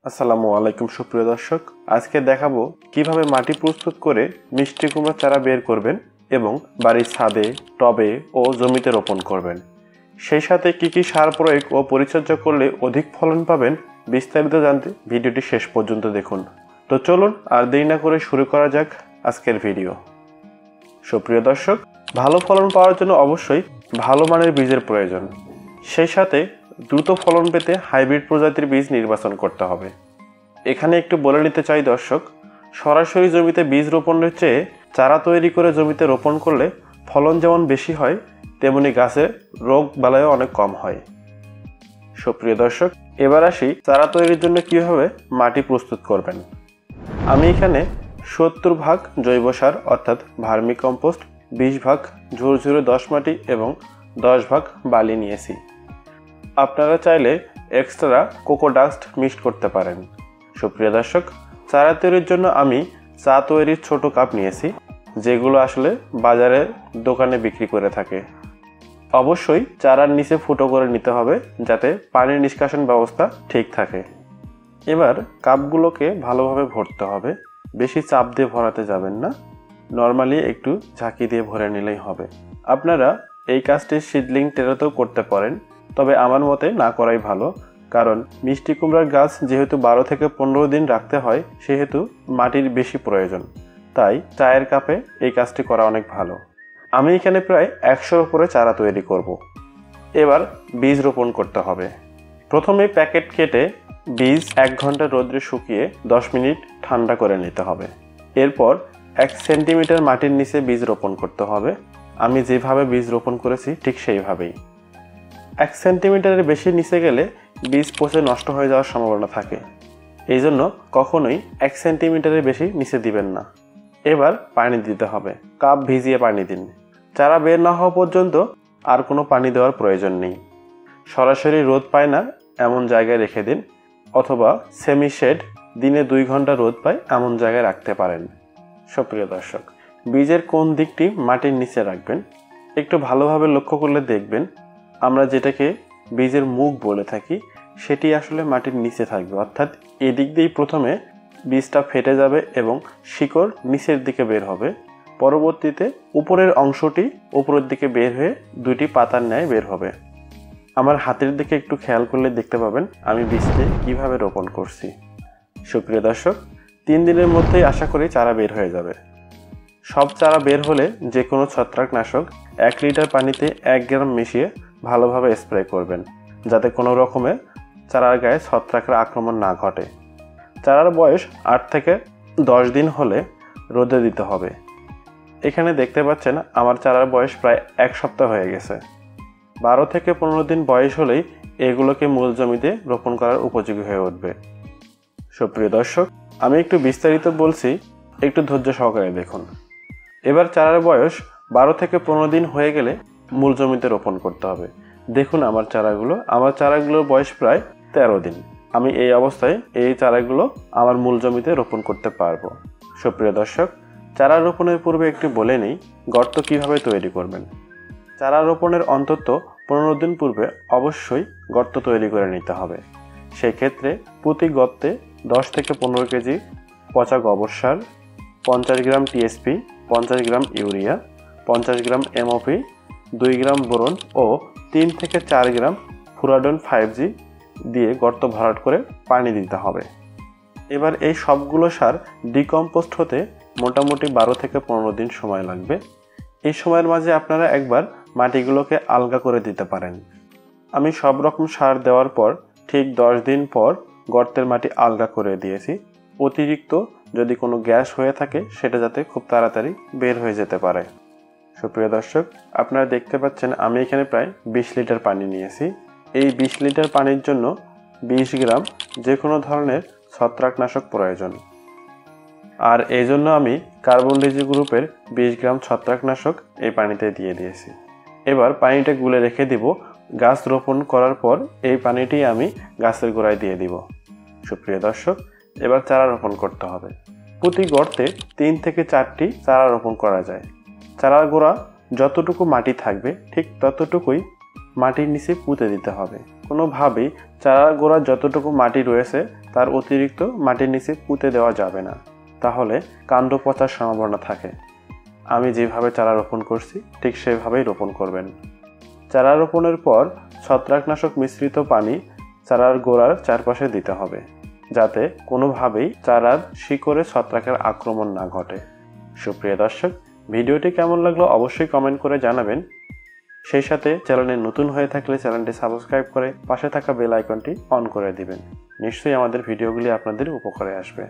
আসসালামু আলাইকুম সুপ্রিয় দর্শক, আজকে দেখাবো কিভাবে মাটি প্রস্তুত করে মিষ্টি কুমড়া চারা বের করবেন এবং বাড়ির ছাদে, টবে ও জমিতে রোপণ করবেন। সেই সাথে কি কি সার প্রয়োগ ও পরিচর্যা করলে অধিক ফলন পাবেন, বিস্তারিত জানতে ভিডিওটি শেষ পর্যন্ত দেখুন। তো চলুন আর দেরি না করে শুরু করা যাক আজকের ভিডিও। সুপ্রিয় দর্শক, ভালো ফলন পাওয়ার জন্য অবশ্যই ভালো মানের বীজের প্রয়োজন। সেই সাথে দ্রুত ফলন পেতে হাইব্রিড প্রজাতির বীজ নির্বাচন করতে হবে। এখানে একটু বলে নিতে চাই দর্শক, সরাসরি জমিতে বীজ রোপণের চেয়ে চারা তৈরি করে জমিতে রোপণ করলে ফলন যেমন বেশি হয়, তেমনি গাছে রোগ বালাইও অনেক কম হয়। সুপ্রিয় দর্শক, এবার আসি চারা তৈরির জন্য কিভাবে মাটি প্রস্তুত করবেন। আমি এখানে 70 ভাগ জৈব সার অর্থাৎ ভার্মি কম্পোস্ট, 20 ভাগ ঝুরঝুরে দোআঁশ মাটি এবং 10 ভাগ বালি নিয়েছি। আপনারা চাইলে এক্সট্রা কোকো ডাস্ট মিক্সড করতে পারেন। সুপ্রিয় দর্শক, চারা তৈরির জন্য আমি চা তৈরির ছোট কাপ নিয়েছি, যেগুলো আসলে বাজারের দোকানে বিক্রি করে থাকে। অবশ্যই চারার নিচে ফুটো করে নিতে হবে যাতে পানির নিষ্কাশন ব্যবস্থা ঠিক থাকে। এবার কাপগুলোকে ভালোভাবে ভরতে হবে, বেশি চাপ দিয়ে ভরাতে যাবেন না, নর্মালি একটু ঝাঁকি দিয়ে ভরে নিলেই হবে। আপনারা এই কাজটি সিডলিং ট্রেতেও করতে পারেন, তবে আমার মতে না করাই ভালো, কারণ মিষ্টি কুমড়ার গাছ যেহেতু 12 থেকে 15 দিন রাখতে হয়, সেহেতু মাটির বেশি প্রয়োজন, তাই চায়ের কাপে এই কাজটি করা অনেক ভালো। আমি এখানে প্রায় 100 উপরে চারা তৈরি করব। এবার বীজ রোপণ করতে হবে। প্রথমে প্যাকেট কেটে বীজ 1 ঘন্টা রোদ্রে শুকিয়ে 10 মিনিট ঠান্ডা করে নিতে হবে। এরপর 1 সেন্টিমিটার মাটির নিচে বীজ রোপণ করতে হবে। আমি যেভাবে বীজ রোপণ করেছি ঠিক সেইভাবেই। 1 সেন্টিমিটারের বেশি নিচে গেলে বীজ পচে নষ্ট হয়ে যাওয়ার সম্ভাবনা থাকে, এই জন্য কখনোই 1 সেন্টিমিটারের বেশি নিচে দিবেন না। এবার পানি দিতে হবে, কাপ ভিজিয়ে পানি দিন। চারা বের না হওয়া পর্যন্ত আর কোনো পানি দেওয়ার প্রয়োজন নেই। সরাসরি রোদ পায় না এমন জায়গায় রেখে দিন, অথবা সেমি শেড, দিনে 2 ঘন্টা রোদ পায় এমন জায়গায় রাখতে পারেন। সুপ্রিয় দর্শক, বীজের কোন দিকটি মাটির নিচে রাখবেন একটু ভালোভাবে লক্ষ্য করলে দেখবেন, আমরা যেটাকে বীজের মুখ বলে থাকি সেটি আসলে মাটির নিচে থাকবে, অর্থাৎ এদিক দিয়েই প্রথমে বীজটা ফেটে যাবে এবং শিকড় নিচের দিকে বের হবে। পরবর্তীতে উপরের অংশটি উপরের দিকে বের হয়ে 2টি পাতার ন্যায় বের হবে। আমার হাতের দিকে একটু খেয়াল করলে দেখতে পাবেন আমি বীজটি কিভাবে রোপণ করছি। সুপ্রিয় দর্শক, 3 দিনের মধ্যেই আশা করি চারা বের হয়ে যাবে। সব চারা বের হলে যে কোনো ছত্রাকনাশক 1 লিটার পানিতে 1 গ্রাম মিশিয়ে ভালোভাবে স্প্রে করবেন, যাতে কোনো রকমে চারার গায়ে ছত্রাকের আক্রমণ না ঘটে। চারার বয়স 8 থেকে 10 দিন হলে রোদে দিতে হবে। এখানে দেখতে পাচ্ছেন আমার চারার বয়স প্রায় 1 সপ্তাহ হয়ে গেছে। 12 থেকে 15 দিন বয়স হলেই এগুলোকে মূল জমিতে রোপণ করার উপযোগী হয়ে উঠবে। সুপ্রিয় দর্শক, আমি একটু বিস্তারিত বলছি, একটু ধৈর্য সহকারে দেখুন। এবার চারার বয়স 12 থেকে 15 দিন হয়ে গেলে মূল জমিতে রোপণ করতে হবে। দেখুন আমার চারাগুলোর বয়স প্রায় 13 দিন। আমি এই অবস্থায় এই চারাগুলো আমার মূল জমিতে রোপণ করতে পারবো। সুপ্রিয় দর্শক, চারা রোপণের পূর্বে একটু বলে নিই গর্ত কিভাবে তৈরি করবেন। চারা রোপণের অন্তত 15 দিন পূর্বে অবশ্যই গর্ত তৈরি করে নিতে হবে। সেক্ষেত্রে প্রতি গর্তে 10 থেকে 15 কেজি পচা গোবর সার, 50 গ্রাম টিএসপি, 50 গ্রাম ইউরিয়া, 50 গ্রাম এমওপি, 2 গ্রাম বোরন ও 3 থেকে 4 গ্রাম ফুরাডন 5G দিয়ে গর্ত ভরাট করে পানি দিতে হবে। এবার এই সবগুলো সার ডিকম্পোস্ট হতে মোটামুটি 12 থেকে 15 দিন সময় লাগবে। এই সময়ের মাঝে আপনারা একবার মাটিগুলোকে আলগা করে দিতে পারেন। আমি সব রকম সার দেওয়ার পর ঠিক 10 দিন পর গর্তের মাটি আলগা করে দিয়েছি। অতিরিক্ত যদি কোনো গ্যাস হয়ে থাকে সেটা যাতে খুব তাড়াতাড়ি বের হয়ে যেতে পারে। সুপ্রিয় দর্শক, আপনারা দেখতে পাচ্ছেন আমি এখানে প্রায় 20 লিটার পানি নিয়েছি। এই 20 লিটার পানির জন্য 20 গ্রাম যে কোনো ধরনের ছত্রাকনাশক প্রয়োজন, আর এই জন্য আমি কার্বন ডিজি গ্রুপের 20 গ্রাম ছত্রাকনাশক এই পানিতে দিয়ে দিয়েছি। এবার পানিটা গুলে রেখে দিব। গাছ রোপণ করার পর এই পানিটি আমি গাছের গোড়ায় দিয়ে দিব। সুপ্রিয় দর্শক, এবার চারা রোপণ করতে হবে। প্রতি গর্তে 3 থেকে 4টি চারা রোপণ করা যায়। চারার গোড়া যতটুকু মাটি থাকবে ঠিক ততটুকুই মাটির নিচে পুঁতে দিতে হবে। কোনোভাবেই চারার গোড়ার যতটুকু মাটি রয়েছে তার অতিরিক্ত মাটির নিচে পুঁতে দেওয়া যাবে না, তাহলে কাণ্ড পচার সম্ভাবনা থাকে। আমি যেভাবে চারা রোপণ করছি ঠিক সেভাবেই রোপণ করবেন। চারা রোপণের পর ছত্রাকনাশক মিশ্রিত পানি চারার গোড়ার চারপাশে দিতে হবে, যাতে কোনোভাবেই চারার শিকড়ে ছত্রাকের আক্রমণ না ঘটে। সুপ্রিয় দর্শক, ভিডিওটি কেমন লাগলো অবশ্যই কমেন্ট করে জানাবেন। সেই সাথে চ্যানেলে নতুন হয়ে থাকলে চ্যানেলটি সাবস্ক্রাইব করে পাশে থাকা বেল আইকনটি অন করে দিবেন। নিশ্চয়ই আমাদের ভিডিওগুলি আপনাদের উপকারে আসবে।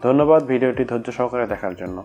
ধন্যবাদ ভিডিওটি ধৈর্য সহকারে দেখার জন্য।